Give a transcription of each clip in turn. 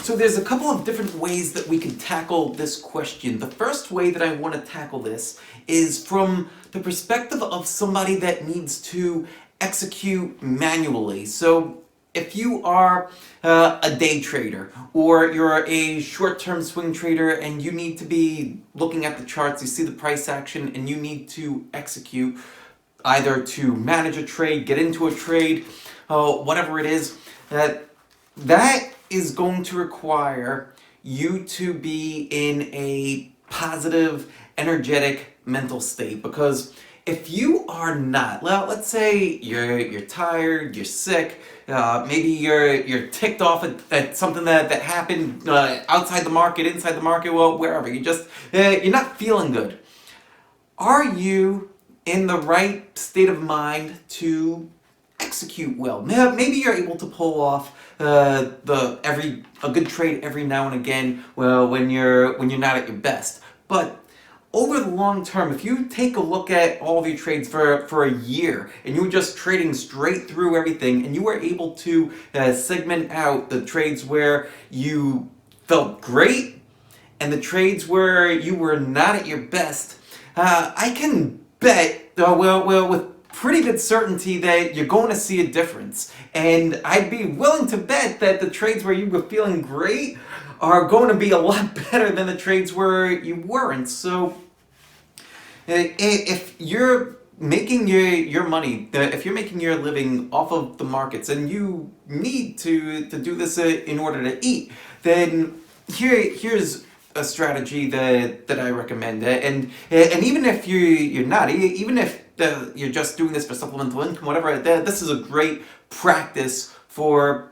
So there's a couple of different ways that we can tackle this question. The first way that I want to tackle this is from the perspective of somebody that needs to execute manually. So if you are a day trader or you're a short-term swing trader and you need to be looking at the charts, you see the price action and you need to execute either to manage a trade, get into a trade, whatever it is, that is going to require you to be in a positive, energetic mental state. Because if you are not, well, let's say you're tired, you're sick, maybe you're ticked off at something that happened outside the market, inside the market, well, wherever, you're not feeling good. Are you in the right state of mind to execute well? Maybe you're able to pull off a good trade every now and again, well, when you're not at your best. But over the long term, if you take a look at all of your trades for a year and you were just trading straight through everything and you were able to segment out the trades where you felt great and the trades where you were not at your best, I can bet, with pretty good certainty that you're going to see a difference. And I'd be willing to bet that the trades where you were feeling great are going to be a lot better than the trades where you weren't. So if you're making your money, if you're making your living off of the markets and you need to do this in order to eat, then here's a strategy that I recommend. And even if you're not, even if you're just doing this for supplemental income, whatever, this is a great practice for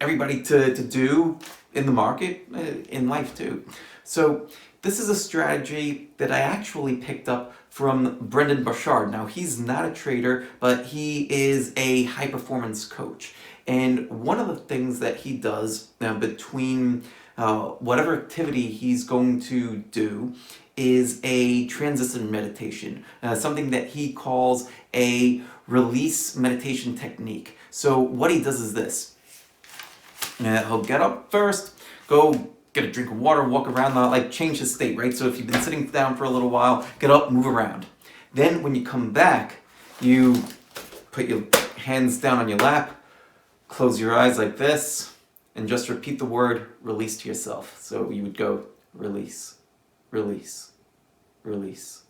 everybody to do in the market, in life too. So this is a strategy that I actually picked up from Brendan Burchard. Now, he's not a trader, but he is a high performance coach. And one of the things that he does between whatever activity he's going to do is a transition meditation, something that he calls a release meditation technique. So what he does is this. He'll get up first, go get a drink of water, walk around, change his state, right? So if you've been sitting down for a little while, get up, move around. Then when you come back, you put your hands down on your lap, close your eyes like this, and just repeat the word release to yourself. So you would go release, release, release,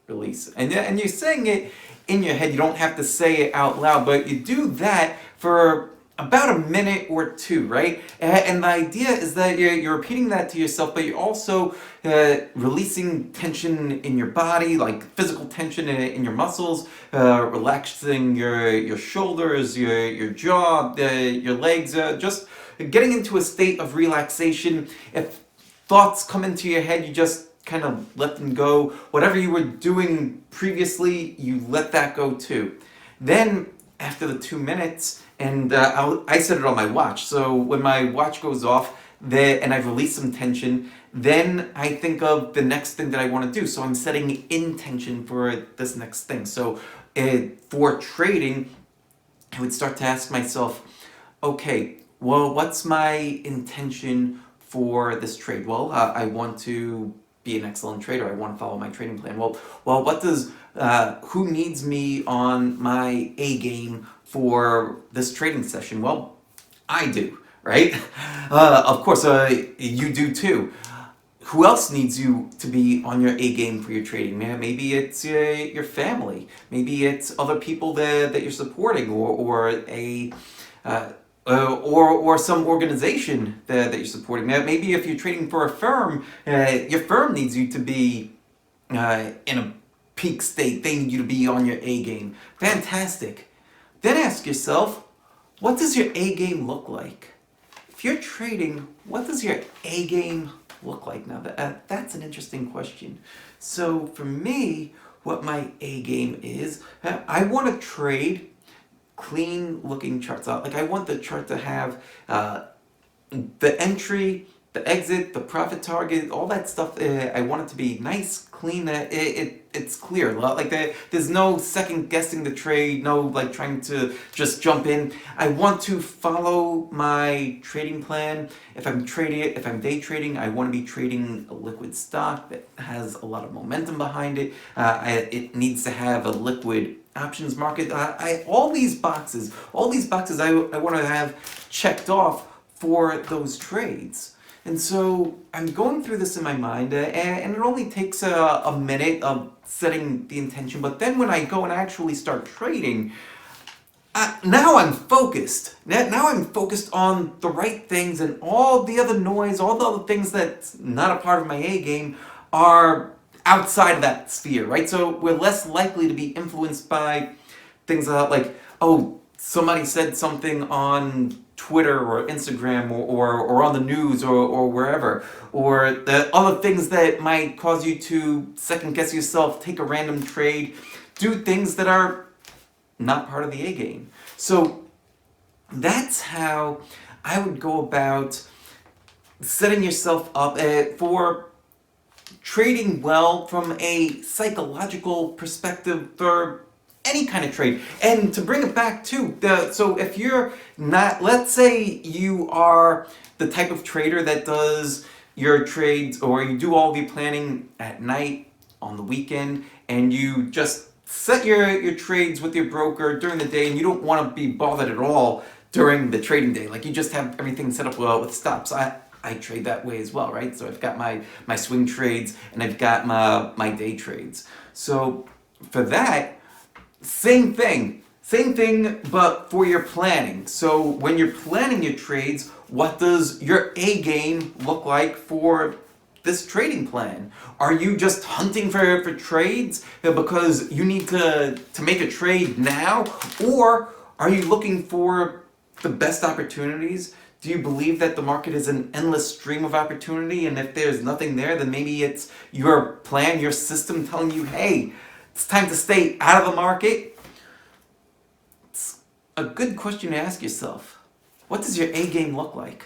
release. And you're saying it in your head. You don't have to say it out loud, but you do that for about a minute or two, right? And the idea is that you're repeating that to yourself, but you're also releasing tension in your body, like physical tension in your muscles, relaxing your shoulders, your jaw, your legs, just getting into a state of relaxation. If thoughts come into your head, you just kind of let them go. Whatever you were doing previously, you let that go too. Then after the 2 minutes, and I set it on my watch, so when my watch goes off and I've released some tension, then I think of the next thing that I want to do. So I'm setting intention for this next thing. So for trading, I would start to ask myself, okay, well, what's my intention for this trade? Well, I want to be an excellent trader. I want to follow my trading plan. Well, what does who needs me on my A game for this trading session? Well, I do, right? Of course, you do too. Who else needs you to be on your A game for your trading? Maybe it's your family. Maybe it's other people that you're supporting, or some organization that you're supporting. Maybe if you're trading for a firm, your firm needs you to be in a peak state. They need you to be on your A game. Fantastic. Then ask yourself, what does your A game look like? If you're trading, what does your A game look like? Now, that's an interesting question. So for me, what my A game is, I want to trade clean looking charts. Like I want the chart to have the entry the exit, the profit target, all that stuff. I want it to be nice, clean. It's clear. Like there's no second guessing the trade. No like trying to just jump in. I want to follow my trading plan. If I'm day trading, I want to be trading a liquid stock that has a lot of momentum behind it. It needs to have a liquid options market. All these boxes I want to have checked off for those trades. And so I'm going through this in my mind, and it only takes a minute of setting the intention. But then when I go and actually start trading, now I'm focused. Now I'm focused on the right things, and all the other noise, all the other things that's not a part of my A game are outside of that sphere, right? So we're less likely to be influenced by things like, oh, somebody said something on Twitter or Instagram or on the news or wherever, or the other things that might cause you to second guess yourself, take a random trade, do things that are not part of the A game. So that's how I would go about setting yourself up for trading well from a psychological perspective for any kind of trade. And to bring it back to so if you're not, let's say you are the type of trader that does your trades, or you do all the planning at night on the weekend, and you just set your trades with your broker during the day, and you don't want to be bothered at all during the trading day. Like you just have everything set up well with stops. I trade that way as well, right? So I've got my swing trades, and I've got my day trades. So for that, same thing, but for your planning. So when you're planning your trades, what does your A game look like for this trading plan? Are you just hunting for trades because you need to make a trade now? Or are you looking for the best opportunities? Do you believe that the market is an endless stream of opportunity, and if there's nothing there, then maybe it's your plan, your system telling you, hey, it's time to stay out of the market? It's a good question to ask yourself. What does your A game look like?